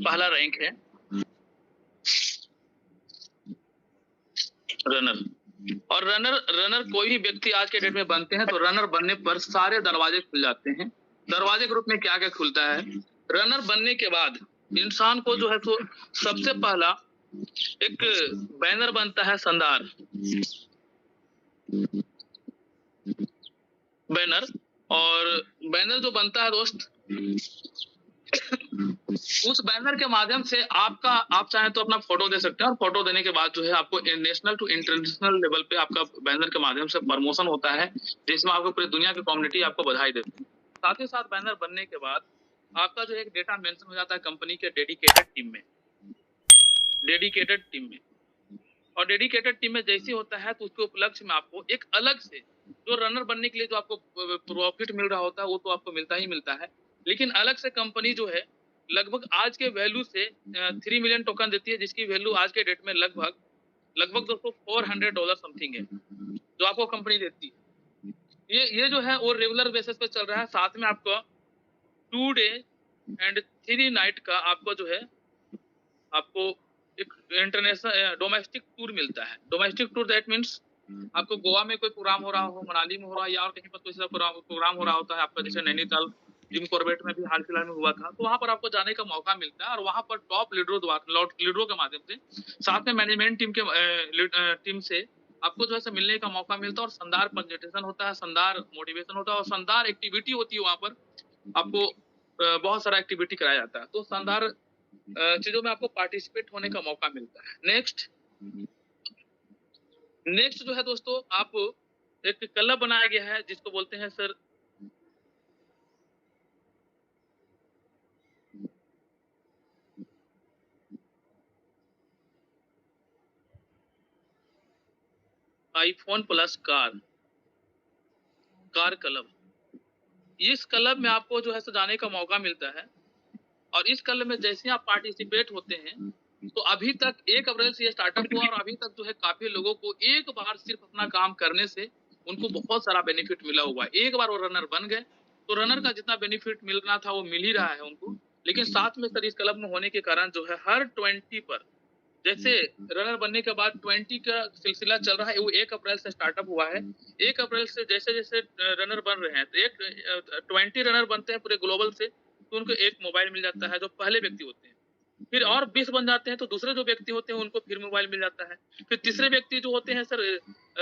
पहला रैंक है रनर। और रनर कोई भी व्यक्ति आज के डेट में बनते हैं तो रनर बनने पर सारे दरवाजे खुल जाते हैं। दरवाजे के रूप में क्या क्या खुलता है? रनर बनने के बाद इंसान को जो है तो सबसे पहला एक बैनर बनता है, शानदार बैनर। और बैनर जो बनता है दोस्त, उस बैनर के माध्यम से आप चाहे तो अपना फोटो दे सकते हैं, और फोटो देने के बाद जो है आपको नेशनल टू इंटरनेशनल लेवल पे आपका बैनर के माध्यम से प्रमोशन होता है, जिसमें आपको पूरी दुनिया की कम्युनिटी आपको बधाई देती है। साथ ही साथ बैनर बनने के बाद आपका जो एक डेटा मेंशन हो जाता है कंपनी के डेडिकेटेड टीम में। और डेडिकेटेड टीम में जैसे होता है तो उसके उपलक्ष्य में आपको एक अलग से जो रनर बनने के लिए जो आपको प्रॉफिट मिल रहा होता है वो तो आपको मिलता ही मिलता है, लेकिन अलग से कंपनी जो है लगभग आज के वैल्यू से 3 मिलियन टोकन देती है, जिसकी वैल्यू आज के डेट में लगभग दोस्तों $400 समथिंग है जो आपको कंपनी देती है। ये जो है वो रेगुलर बेसिस पे चल रहा है। साथ में आपको 2 डे एंड 3 नाइट का आपको जो है आपको एक इंटरनेशनल डोमेस्टिक टूर मिलता है। डोमेस्टिक टूर दैट मीन्स आपको गोवा में कोई प्रोग्राम हो रहा हो, मनाली में हो रहा है, या और कहीं पर कोई सा प्रोग्राम हो रहा होता है आपका, जैसे नैनीताल जिम कॉर्बेट में भी हाल फिलहाल में हुआ था, तो वहां पर आपको जाने का मौका मिलता है। और वहां पर टॉप लीडरों के माध्यम से, साथ में मैनेजमेंट टीम से आपको जो है मिलने का मौका मिलता है, और शानदार प्रेजेंटेशन होता है, शानदार मोटिवेशन होता है, और शानदार एक्टिविटी होती है वहां पर। आपको बहुत सारा एक्टिविटी कराया जाता है, तो शानदार चीजों में आपको पार्टिसिपेट होने का मौका मिलता है। नेक्स्ट जो है दोस्तों, आप एक क्लब बनाया गया है जिसको बोलते हैं sir iPhone plus car club. इस क्लब में आपको जो है जाने का मौका मिलता है, और इस क्लब में जैसे आप पार्टिसिपेट होते हैं तो अभी तक 1 अप्रैल से ये स्टार्टअप हुआ, और अभी तक जो है काफी लोगों को एक बार सिर्फ अपना काम करने से उनको बहुत सारा बेनिफिट मिला हुआ है। एक बार वो रनर बन गए तो रनर का जितना बेनिफिट मिलना था वो मिल ही रहा है उनको। लेकिन साथ में सर इस क्लब में होने के कारण जो है हर 20 पर, जैसे रनर बनने के बाद 20 का सिलसिला चल रहा है, वो 1 अप्रैल से स्टार्टअप हुआ है। 1 अप्रैल से जैसे जैसे रनर बन रहे हैं तो 20 रनर बनते हैं पूरे ग्लोबल से, तो उनको एक मोबाइल मिल जाता है जो पहले व्यक्ति होते हैं। फिर और 20 बन जाते हैं तो दूसरे जो व्यक्ति होते हैं उनको फिर मोबाइल मिल जाता है। फिर तीसरे व्यक्ति जो होते हैं सर,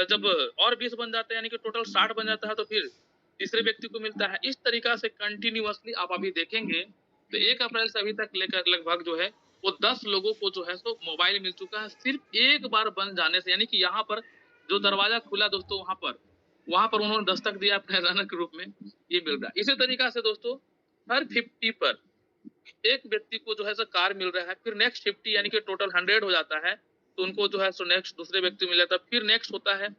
जब और 20 बन जाते हैं यानी कि टोटल 60 बन जाता है, तो फिर तीसरे व्यक्ति को मिलता है। इस तरीका से कंटिन्यूअसली आप अभी देखेंगे तो 1 अप्रैल से अभी तक लेकर लगभग जो है वो 10 लोगों को जो है सो मोबाइल मिल चुका है, सिर्फ एक बार बन जाने से। यानी कि यहाँ पर जो दरवाजा खुला दोस्तों, वहां पर उन्होंने दस्तक दिया अपने रनर के रूप में, ये मिल रहा है। इसी तरीका से दोस्तों हर 50 पर एक व्यक्ति को जो है सो कार मिल रहा है। फिर नेक्स्ट 50 यानी कि टोटल 100 हो जाता है, तो उनको जो है सो नेक्स्ट दूसरे व्यक्ति मिल जाता है। फिर नेक्स्ट होता है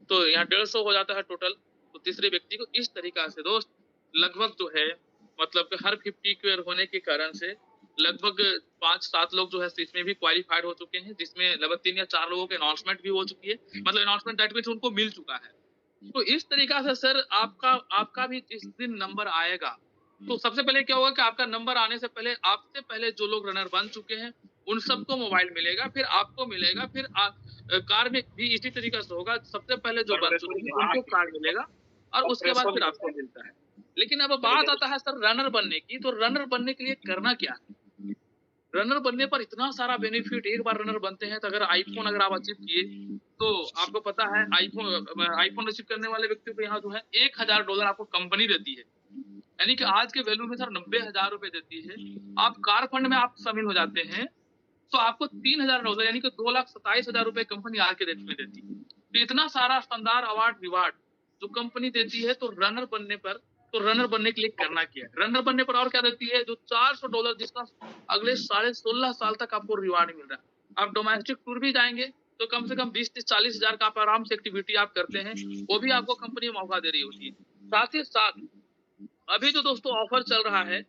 तो यहाँ 150 हो जाता है टोटल, तो तीसरे व्यक्ति को। इस तरीका से दोस्त लगभग जो है मतलब कि हर 50 क्लियर होने के कारण से लगभग 5-7 लोग जो है इसमें भी क्वालिफाइड हो चुके हैं, जिसमें लगभग 3 या 4 लोगों के अनाउंसमेंट भी हो चुकी है। मतलब अनाउंसमेंट दैट मींस उनको मिल चुका है। तो इस तरीका से सर आपका भी जिस दिन नंबर आएगा तो सबसे पहले क्या होगा कि आपका नंबर आने से पहले, आपसे पहले जो लोग रनर बन चुके हैं उन सबको मोबाइल मिलेगा, फिर आपको मिलेगा, फिर कार में भी इसी तरीका से होगा। सबसे पहले जो बन चुके हैं उनको कार मिलेगा, और उसके बाद फिर आपको मिलता है। लेकिन अब बात आता है सर रनर बनने की, तो रनर बनने के लिए करना क्या है? रनर बनने पर इतना सारा बेनिफिट, एक बार रनर बनते हैं तो अगर आईफोन अगर आप अचीव किए तो आपको पता है आईफोन अचीव करने वाले व्यक्ति को यहाँ जो है $1000 आपको कंपनी देती है, यानी कि आज के वैल्यू में सर 90,000 रुपए देती है। आप कार फंड में आप शामिल हो जाते हैं तो आपको $3000 यानी कि 2,27,000 रुपए कंपनी आज के डेट में देती है। तो इतना सारा शानदार अवार्ड रिवार्ड जो कंपनी देती है, तो रनर बनने के लिए करना क्या है? रनर बनने पर और क्या देती है? जो $400 जिसका अगले 16.5 साल तक आपको रिवार्ड मिल रहा है। आप डोमेस्टिक टूर भी जाएंगे तो कम से कम 20-40 हजार का आप आराम से एक्टिविटी आप करते हैं, वो भी आपको कंपनी मौका दे रही होती है। साथ ही साथ अभी जो दोस्तों ऑफर चल रहा है,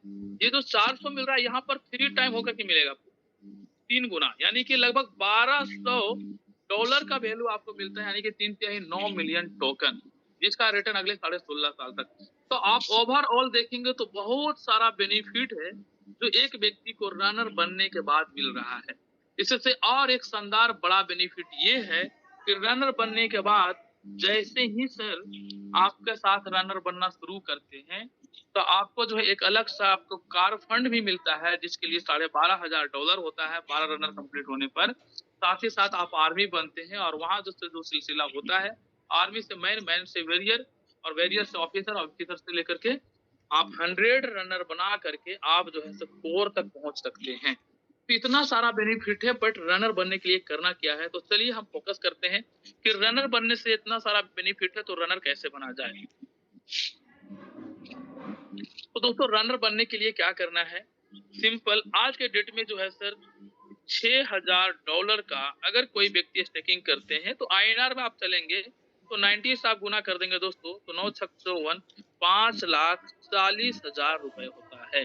ये जो 400 मिल रहा है यहाँ पर 3 टाइम होकर के मिलेगा, 3 गुना, यानी कि लगभग $1200 का वैल्यू आपको मिलता है, यानी कि 3.9 मिलियन टोकन, जिसका रिटर्न अगले 16.5 साल तक। तो आप ओवरऑल देखेंगे तो बहुत सारा बेनिफिट है जो एक व्यक्ति को रनर बनने के बाद मिल रहा है। इससे और एक शानदार बड़ा बेनिफिट ये है कि रनर बनने के बाद जैसे ही सर आपके साथ रनर बनना शुरू करते हैं, तो आपको जो है एक अलग सा आपको कार फंड भी मिलता है, जिसके लिए $12,500 होता है 12 रनर कंप्लीट होने पर। साथ ही साथ आप आर्मी बनते हैं और वहाँ जो सिलसिला होता है, आर्मी से मैन, मैन से वेरियर और वेरियर से ऑफिसर, ऑफिसर से लेकर के आप 100 रनर बना करके आप जो है सो कोर तक पहुंच सकते हैं। तो इतना सारा बेनिफिट है, बट रनर बनने के लिए करना क्या है? तो चलिए हम फोकस करते हैं कि रनर बनने से इतना सारा बेनिफिट है, तो रनर कैसे बना जाए। तो दोस्तों रनर बनने के लिए क्या करना है? सिंपल, आज के डेट में जो है सर $6,000 का अगर कोई व्यक्ति स्टेकिंग करते हैं, तो आईएनआर में आप चलेंगे तो 90 से आप गुना कर देंगे दोस्तों, तो 9 छक 54, 5,40,000 रुपए होता है।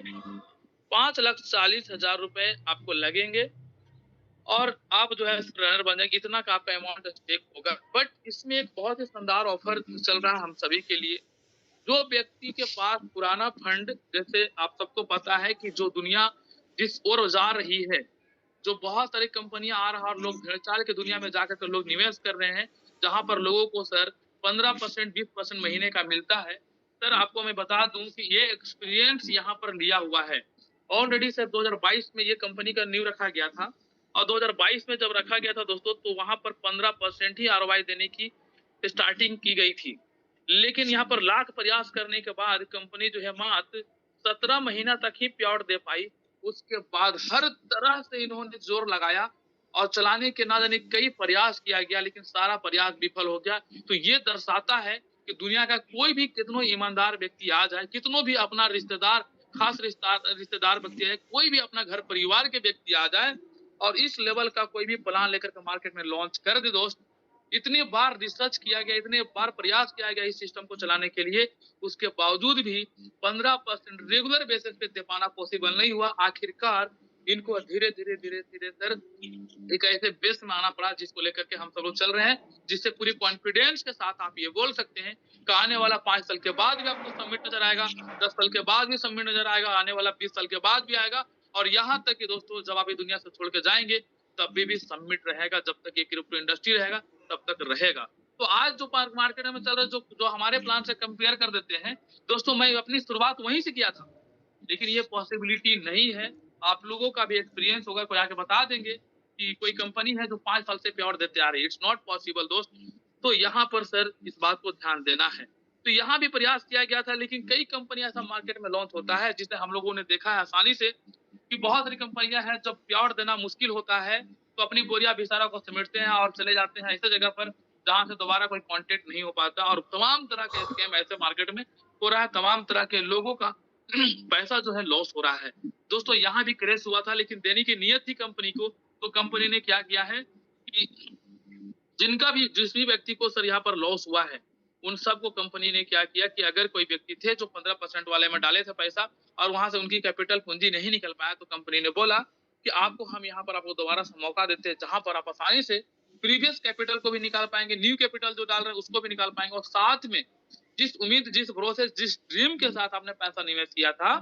5,40,000 रुपए आपको लगेंगे और आप जो है रनर बन जाएंगे, इतना का आपका अमाउंट स्टेक होगा। बट इसमें एक बहुत ही शानदार ऑफर चल रहा है हम सभी के लिए। जो व्यक्ति के पास पुराना फंड, जैसे आप सबको पता है कि जो दुनिया जिस ओर जा रही है, जो बहुत सारी कंपनियां आ रहा है और लोग भेड़चाल की दुनिया में जाकर के लोग निवेश कर रहे हैं, जहां पर लोगों को सर 15% 20% महीने का मिलता है। सर आपको मैं बता दूं कि ये एक्सपीरियंस यहाँ पर लिया हुआ है। ऑलरेडी सर 2022 में ये कंपनी का न्यू रखा गया था और 2022 में जब रखा गया था दोस्तों, तो वहां पर 15% ही आरओआई देने की स्टार्टिंग की गई थी। लेकिन यहाँ पर लाख प्रयास करने के बाद कंपनी जो है मात्र 17 महीना तक ही प्योर दे पाई। उसके बाद हर तरह से इन्होंने जोर लगाया और चलाने के ना जाने कई प्रयास किया गया, लेकिन सारा प्रयास विफल हो गया। तो ये दर्शाता है कि दुनिया का कोई भी कितनो ईमानदार व्यक्ति आ जाए, कितनो भी अपना रिश्तेदार, खास रिश्तेदार व्यक्ति है, कोई भी अपना घर परिवार के व्यक्ति आ जाए और इस लेवल का कोई भी प्लान लेकर के मार्केट में लॉन्च कर दे दोस्त, इतनी बार रिसर्च किया गया, इतने बार प्रयास किया गया इस सिस्टम को चलाने के लिए, उसके बावजूद भी 15% रेगुलर बेसिस पे दे पाना पॉसिबल नहीं हुआ। आखिरकार इनको धीरे धीरे धीरे धीरे सर एक ऐसे बेस में आना पड़ा जिसको लेकर के हम सब लोग चल रहे हैं, जिससे पूरी कॉन्फिडेंस के साथ आप ये बोल सकते हैं कि आने वाला 5 साल के बाद भी आपको सबमिट नजर आएगा, 10 साल के बाद भी सबमिट नजर आएगा, आने वाला 20 साल के बाद भी आएगा, और यहाँ तक कि दोस्तों जब आप ये दुनिया से छोड़ के जाएंगे तब भी सबमिट रहेगा। जब तक ये क्रिप्टो इंडस्ट्री रहेगा तब तक रहेगा। तो आज जो मार्केट में चल रहा है, जो हमारे प्लान से कंपेयर कर देते हैं दोस्तों, मैं अपनी शुरुआत वहीं से किया था, लेकिन ये पॉसिबिलिटी नहीं है। आप लोगों का भी एक्सपीरियंस होगा, कोई आके बता देंगे कि कोई कंपनी है जो 5 साल से प्योर देते आ रही है, इट्स नॉट पॉसिबल दोस्त। तो यहाँ पर सर इस बात को ध्यान देना है। तो यहाँ भी प्रयास किया गया था, लेकिन कई कंपनियां ऐसा मार्केट में लॉन्च होता है जिसे हम लोगों ने देखा है आसानी से कि बहुत सारी कंपनियां हैं, जब प्योर देना मुश्किल होता है तो अपनी बोरिया बिसारा को समेटते हैं और चले जाते हैं ऐसे जगह पर जहां से दोबारा कोई कांटेक्ट नहीं हो पाता, और तमाम तरह के स्कैम ऐसे मार्केट में हो रहा है, तमाम तरह के लोगों का पैसा जो है लॉस हो रहा है दोस्तों। यहाँ भी क्रेश हुआ था, लेकिन देने की नीयत थी कंपनी को, तो कंपनी ने क्या किया है कि जिनका भी जिस भी व्यक्ति को सर यहाँ पर लॉस हुआ है, उन सबको कंपनी ने क्या किया कि अगर कोई व्यक्ति थे जो 15% वाले में डाले थे पैसा और वहां से उनकी कैपिटल पूंजी नहीं निकल पाया, तो कंपनी ने बोला कि आपको हम यहाँ पर आपको दोबारा से मौका देते हैं, जहां पर आप आसानी से प्रीवियस कैपिटल को भी निकाल पाएंगे, न्यू कैपिटल जो डाल रहे हैं उसको भी निकाल पाएंगे, और साथ में जिस उम्मीद, जिस भरोसे, जिस ड्रीम के साथ आपने पैसा निवेश किया था,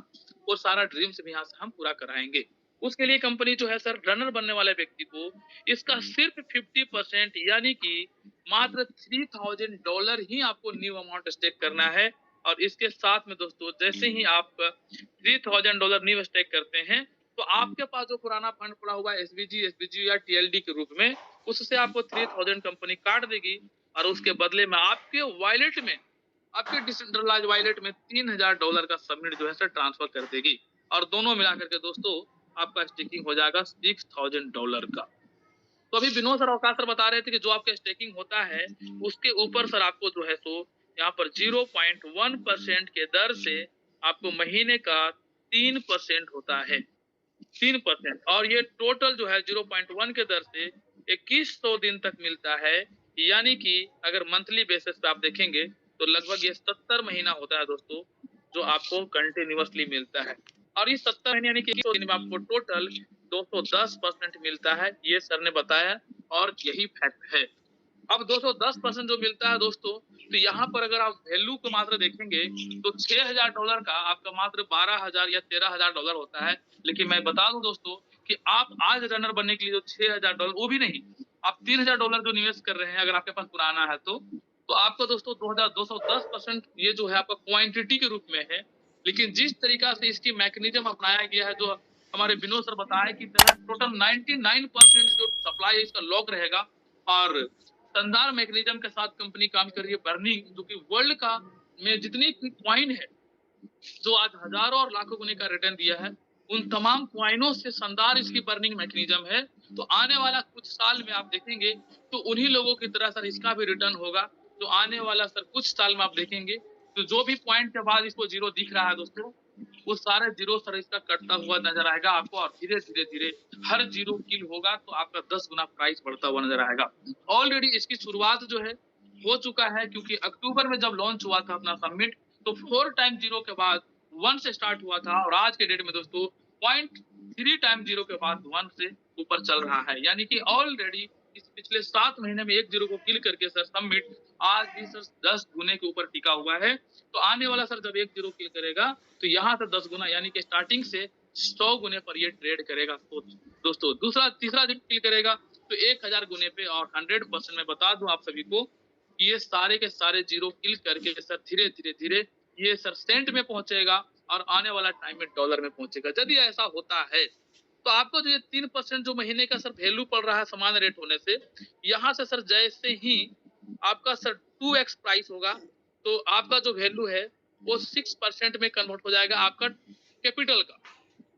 वो सारा ड्रीम से भी यहाँ से हम पूरा कराएंगे। उसके लिए कंपनी जो है सर रनर बनने वाले व्यक्ति को इसका सिर्फ 50% यानी कि मात्र $3,000 ही आपको न्यू अमाउंट स्टेक करना है। और इसके साथ में दोस्तों जैसे ही आप $3,000 न्यू स्टेक करते हैं, तो आपके पास जो पुराना फंड पड़ा हुआ है एसबीजी या टीएलडी के रूप में, उससे आपको 3,000 कंपनी काट देगी और उसके बदले में आपके वॉलेट में, आपके डिसेंट्रलाइज वॉलेट में $3,000 का सबमिट जो है सर ट्रांसफर कर देगी, और दोनों मिलाकर के दोस्तों आपका स्टेकिंग हो जाएगा $6,000 का। तो अभी विनोद सर, अवकाश सर बता रहे थे कि जो आपका स्टेकिंग होता है उसके ऊपर सर आपको जो है सो यहाँ पर 0.1% के दर से आपको महीने का 3% होता है, 3%, और ये टोटल जो है 0.1 के दर से 2100 दिन तक मिलता है। यानी कि अगर मंथली बेसिस पे आप देखेंगे तो लगभग ये 70 महीना होता है दोस्तों, जो आपको कंटिन्यूअसली मिलता है। और इस 70 महीने यानी कि 100 दिन में आपको टोटल 210% मिलता है, ये सर ने बताया और यही फैक्ट है। अब 210% जो मिलता है दोस्तों, तो यहाँ पर अगर आप वैल्यू को मात्र देखेंगे तो $6,000 का आपका मात्र 12,000 या $13,000 होता है। लेकिन मैं बता दूं दोस्तों कि आप आज रनर बनने के लिए जो $6,000, वो भी नहीं, आप $3,000 जो निवेश कर रहे हैं, अगर आपके पास पुराना है तो आपका दोस्तों 2210% ये जो है आपका क्वांटिटी के रूप में है। लेकिन जिस तरीका से इसकी मैकेनिज्म अपनाया गया है, जो हमारे विनोद सर बताए कि टोटल 99% जो सप्लाई है इसका लॉक रहेगा, और शानदार मैकेनिज्म के साथ कंपनी काम कर रही है। बर्निंग, जो कि वर्ल्ड का में जितनी भी क्वाइन है, जो आज हजारों और लाखों गुने का रिटर्न दिया है, उन तमाम क्वाइनों से शानदार इसकी बर्निंग मैकेनिज्म है। तो आने वाला कुछ साल में आप देखेंगे तो उन्हीं लोगों की तरह सर इसका भी रिटर्न होगा। तो आने वाला सर कुछ साल में आप देखेंगे तो जो भी पॉइंट के बाद इसको जीरो दिख रहा है दोस्तों, वो सारे जीरो सर इसका कटता हुआ नजर आएगा आपको, और धीरे धीरे धीरे हर जीरो किल होगा तो आपका 10 गुना प्राइस बढ़ता हुआ नजर आएगा। ऑलरेडी इसकी शुरुआत जो है हो चुका है, क्योंकि अक्टूबर में जब लॉन्च हुआ था अपना समिट, तो 4 टाइम जीरो के बाद 1 से स्टार्ट हुआ था, और आज के डेट में दोस्तों 0.3 टाइम जीरो के बाद 1 से ऊपर चल रहा है। यानी कि ऑलरेडी इस पिछले 7 महीने में एक जीरो को किल करके सर समिट आज भी सर 10 गुने के ऊपर टिका हुआ है। तो आने वाला सर जब एक जीरो किल करेगा तो यहाँ से 10 गुना, यानी कि स्टार्टिंग से 100 गुने पर ये ट्रेड करेगा। तो दोस्तों तीसरा जब किल करेगा तो 1000 गुने पे, और 100% मैं बता दूं आप सभी को, ये सारे के सारे जीरो किल करके सर धीरे धीरे धीरे ये सर सेंट में पहुंचेगा, और आने वाला टाइम में डॉलर में पहुंचेगा। यदि ऐसा होता है तो आपको जो ये 3% जो महीने का सर वैल्यू पड़ रहा है समान रेट होने से, यहाँ से सर जैसे ही आपका सर 2x प्राइस होगा तो आपका जो वैल्यू है वो 6% में कन्वर्ट हो जाएगा आपका कैपिटल का।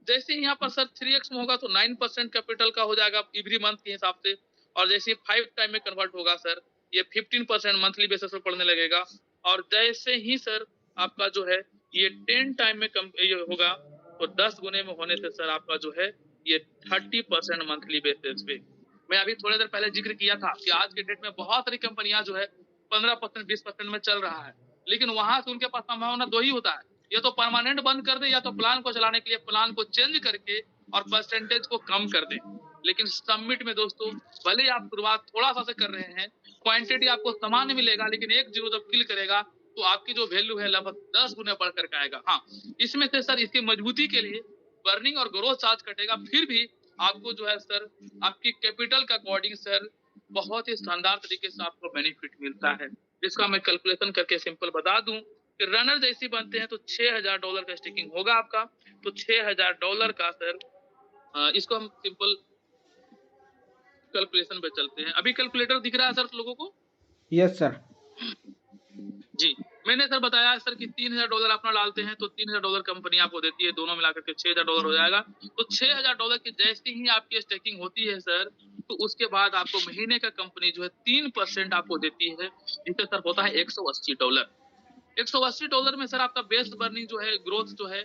जैसे ही यहाँ पर सर 3x में होगा तो 9% कैपिटल का हो जाएगा एवरी मंथ के हिसाब से, और जैसे 5 टाइम में कन्वर्ट होगा सर ये 15% मंथली बेसिस पर पड़ने लगेगा, और जैसे ही सर आपका जो है ये 10 टाइम में ये होगा तो 10 गुने में होने से सर आपका जो है ये 30% मंथली बेसिस पे। मैं अभी थोड़ी देर पहले जिक्र किया था कि आज के डेट में बहुत सारी कंपनियां जो है 15% 20% में चल रहा है, लेकिन वहां से उनके पास संभावना दो ही होता है, या तो परमानेंट बंद कर दे, या तो प्लान को चलाने के लिए प्लान को चेंज करके और परसेंटेज को कम कर दे। लेकिन समिट में दोस्तों भले ही आप शुरुआत थोड़ा सा से कर रहे हैं, क्वांटिटी आपको समान मिलेगा, लेकिन एक जीरो जब किल करेगा तो आपकी जो वैल्यू है लगभग 10 गुने बढ़ करके आएगा। हाँ, इसमें से सर इसकी मजबूती के लिए बर्निंग और ग्रोथ चार्ज कटेगा, फिर भी आपको जो है सर आपकी कैपिटल का अकॉर्डिंग सर बहुत ही शानदार तरीके से आपको बेनिफिट मिलता है। जिसका मैं कैलकुलेशन करके सिंपल बता दूं कि रनर जैसी बनते हैं तो $6,000 का स्टेकिंग होगा आपका। तो $6,000 का सर इसको हम सिंपल कैलकुलेशन पे चलते हैं। अभी कैलकुलेटर दिख रहा है सर लोगों को? Yes sir. जी, मैंने सर बताया सर कि $3,000 अपना डालते हैं तो $3,000 कंपनी आपको देती है, दोनों मिलाकर के $6,000 हो जाएगा। तो $6,000 की जैसे ही आपकी स्टेकिंग होती है सर, तो उसके बाद आपको महीने का कंपनी जो है 3% आपको देती है, जिससे सर होता है $180। $180 में सर आपका बेस्ट बर्निंग जो है, ग्रोथ जो है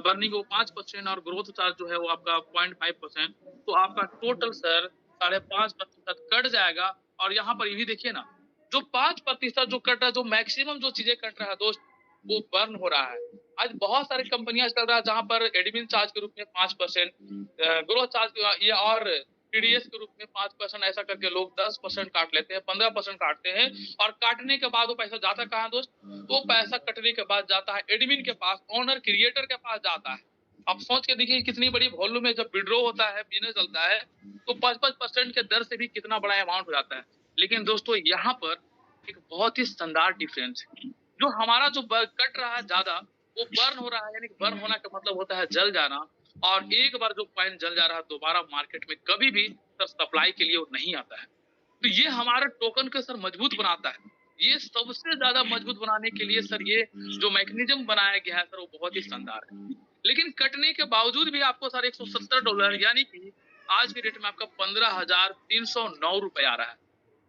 बर्निंग वो 5%, और ग्रोथ चार्ज जो है वो आपका 0.5%। तो आपका टोटल सर 5.5% कट जाएगा। और यहाँ पर ये भी देखिए ना, जो 5% जो कट रहा है, जो मैक्सिमम जो चीजें कट रहा है दोस्त, वो बर्न हो रहा है। आज बहुत सारी कंपनियां चल रहा है जहां पर एडमिन चार्ज के रूप में 5%, ग्रोथ चार्ज ये और टीडीएस के रूप में 5%, ऐसा करके लोग 10% काट लेते हैं, 15% काटते हैं, और काटने के बाद वो पैसा जाता कहाँ दोस्त? वो पैसा कटने के बाद जाता है एडमिन के पास, ओनर क्रिएटर के पास जाता है। आप सोच के देखिए कितनी बड़ी वॉल्यूम में जब विड्रॉ होता है, बिजनेस चलता है, तो 5% के दर से भी कितना बड़ा अमाउंट हो जाता है। लेकिन दोस्तों यहाँ पर एक बहुत ही शानदार डिफरेंस है, जो हमारा जो कट रहा है ज्यादा, वो बर्न हो रहा है। यानी कि बर्न होना का मतलब होता है जल जाना, और एक बार जो कॉइन जल जा रहा है दोबारा मार्केट में कभी भी सर सप्लाई के लिए वो नहीं आता है। तो ये हमारा टोकन को सर मजबूत बनाता है। ये सबसे ज्यादा मजबूत बनाने के लिए सर ये जो मैकेनिज्म बनाया गया है सर, वो बहुत ही शानदार है। लेकिन कटने के बावजूद भी आपको सर $170, यानी कि आज की डेट में आपका 15,309 रुपए आ रहा है।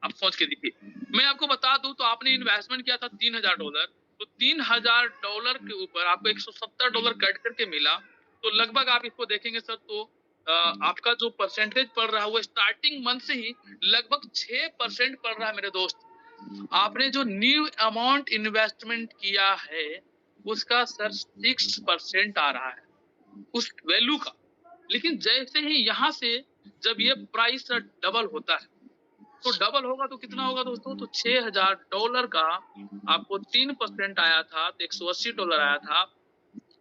आप सोच के देखिए, मैं आपको बता दूं तो आपने इन्वेस्टमेंट किया था $3,000, तो $3,000 के ऊपर आपको $170 कट करके मिला। तो लगभग आप इसको देखेंगे सर तो आपका जो परसेंटेज पड़ रहा है वो स्टार्टिंग मंथ से ही लगभग 6% पड़ रहा है मेरे दोस्त। आपने जो न्यू अमाउंट इन्वेस्टमेंट किया है उसका सर 6% आ रहा है उस वैल्यू का। लेकिन जैसे ही यहाँ से जब ये प्राइस डबल होता है, तो डबल होगा तो कितना होगा दोस्तों? तो $6000 का आपको 3% आया था, तो $180 आया था।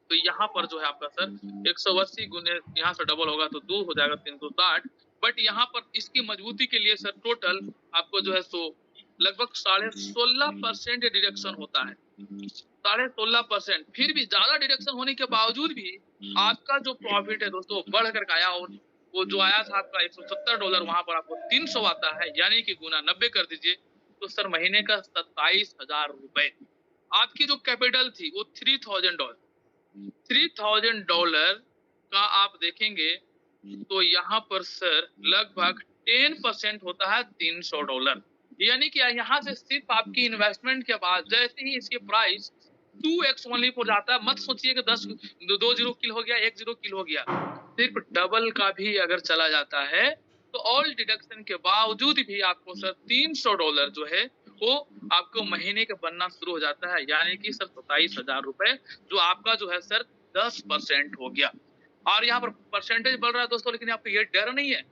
तो यहाँ पर जो है आपका सर 180 गुने यहाँ से डबल होगा तो 2 हो जाएगा 360। बट यहाँ पर इसकी मजबूती के लिए सर टोटल आपको जो है सो लगभग 16.5% डिडक्शन होता है। 16.5%। फिर भी ज्यादा डिडक्शन होने के बावजूद भी आपका जो प्रॉफिट है दोस्तों बढ़ कर आया, और वो जो आया था आपका $170, वहां पर आपको 300 आता है, यानी कि गुना 90 कर दीजिए तो सर महीने का $27,000। आपकी जो कैपिटल थी वो $3000। $3000 का आप देखेंगे तो यहाँ पर सर लगभग 10% होता है $300। यानी कि यहाँ से सिर्फ आपकी इन्वेस्टमेंट के बाद जैसे ही इसके प्राइस 2x ओनली हो जाता है, मत सोचिए कि 2 जीरो किल हो गया, 1 जीरो किल हो गया, सिर्फ डबल का भी अगर चला जाता है तो ऑल डिडक्शन के बावजूद भी आपको सर $300 जो है वो आपको महीने का बनना शुरू हो जाता है, यानी कि सर ₹27,000 जो आपका जो है सर 10% हो गया। और यहाँ पर परसेंटेज बढ़ रहा है दोस्तों, लेकिन आपको ये डर नहीं है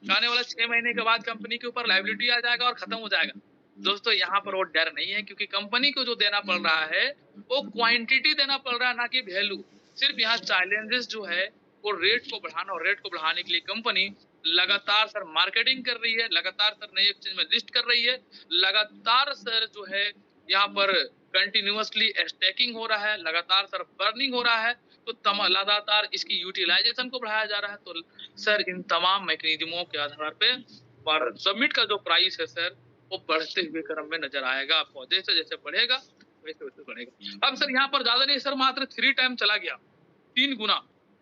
आने वाला 6 महीने के बाद कंपनी के ऊपर लायबिलिटी आ जाएगा और खत्म हो जाएगा। दोस्तों यहाँ पर वो डर नहीं है, क्योंकि कंपनी को जो देना पड़ रहा है वो क्वांटिटी देना पड़ रहा है, ना कि वैल्यू। सिर्फ यहाँ चैलेंजेस जो है वो रेट को बढ़ाना, और रेट को बढ़ाने के लिए कंपनी लगातार सर मार्केटिंग कर रही है, लगातार सर नई एक्सचेंज में लिस्ट कर रही है, लगातार सर जो है यहाँ पर कंटिन्यूअसली स्टैकिंग हो रहा है, लगातार सर बर्निंग हो रहा है, तो लगातार इसकी यूटिलाइजेशन को बढ़ाया जा रहा है। तो सर इन तमाम मैकेनिज्मों के आधार पे और सबमिट का जो प्राइस है सर वो बढ़ते हुए क्रम में नजर आएगा आपको, जैसे जैसे बढ़ेगा वैसे वैसे बढ़ेगा। अब सर यहाँ पर ज्यादा नहीं सर, मात्र 3 टाइम चला गया, 3 गुना।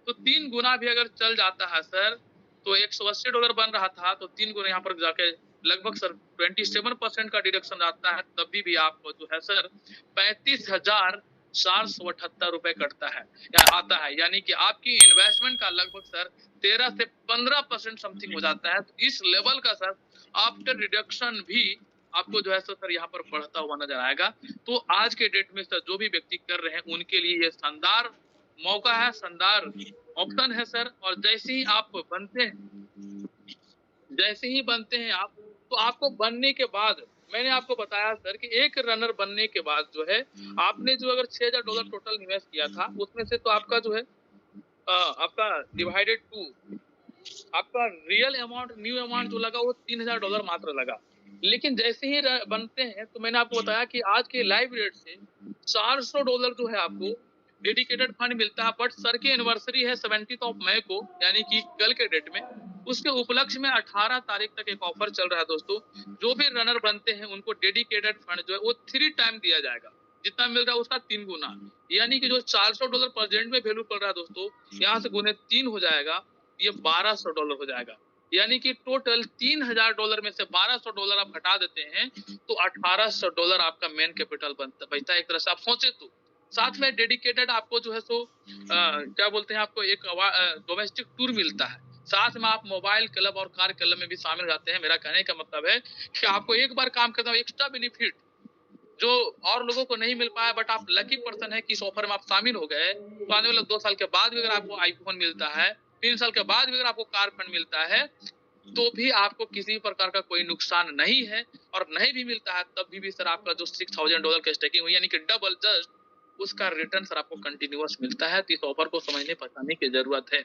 तो 3 गुना भी अगर चल जाता है सर तो $180 बन रहा था, तो 3 गुना यहाँ पर जाके लगभग सर 27% का डिडक्शन आता है, तभी भी आपको जो है सर 35,478 रुपए कटता है या आता है, यानी कि आपकी इन्वेस्टमेंट का लगभग सर 13 से 15% समथिंग हो जाता है। तो इस लेवल का सर आफ्टर डिडक्शन भी आपको जो है सर यहाँ पर बढ़ता हुआ नजर आएगा। तो आज के डेट में सर जो भी व्यक्ति कर रहे हैं उनके लिए ये शानदार मौका है, शानदार ऑप्शन है सर। और जैसे ही आप बनते हैं, जैसे ही बनते हैं आप, तो आपको बनने के बाद मैंने आपको बताया सर कि एक रनर बनने के बाद जो है आपने जो अगर $6000 टोटल इन्वेस्ट किया था उसमें से तो आपका जो है आपका डिवाइडेड टू आपका रियल अमाउंट न्यू अमाउंट जो लगा वो $3000 मात्र लगा। लेकिन जैसे ही बनते हैं तो मैंने आपको बताया कि आज के लाइव रेट से $400 जो है आपको डेडिकेटेड फंड मिलता है। बट सर की एनिवर्सरी है 17 मई को, यानी कि कल के डेट में, उसके उपलक्ष्य में 18 तारीख तक एक ऑफर चल रहा है दोस्तों। जो भी रनर बनते हैं उनको डेडिकेटेड फंड जो है वो 3 टाइम दिया जाएगा, जितना मिल रहा है उसका 3 गुना, यानी कि जो $400 प्रेजेंट में वैल्यू पड़ रहा है दोस्तों, यहाँ से गुने 3 हो जाएगा, ये $1200 हो जाएगा। यानी कि टोटल $3000 में से $1200 आप हटा देते हैं तो $1800 आपका मेन कैपिटल बचता है एक तरह से आप सोचे तो। साथ में डेडिकेटेड आपको जो है सो क्या बोलते हैं, आपको एक डोमेस्टिक टूर मिलता है, साथ में आप मोबाइल क्लब और कार क्लब में भी शामिल रहते हैं। मेरा कहने का मतलब है कि आपको एक बार काम करना एक्स्ट्रा बेनिफिट जो और लोगों को नहीं मिल पाया, बट आप लकी पर्सन है कि इस ऑफर में आप शामिल हो गए, तो आने वाले 2 साल के बाद भी अगर आपको आईफोन मिलता है, 3 साल के बाद भी अगर आपको कार फंड मिलता है, तो भी आपको किसी प्रकार का कोई नुकसान नहीं है। और नहीं भी मिलता है तब भी सर आपका जो $6000 का स्टेकिंग हुई, यानी कि डबल जस्ट उसका रिटर्न सर आपको कंटिन्यूअस मिलता है। तो इस ऑफर को समझने पहचानने की जरूरत है।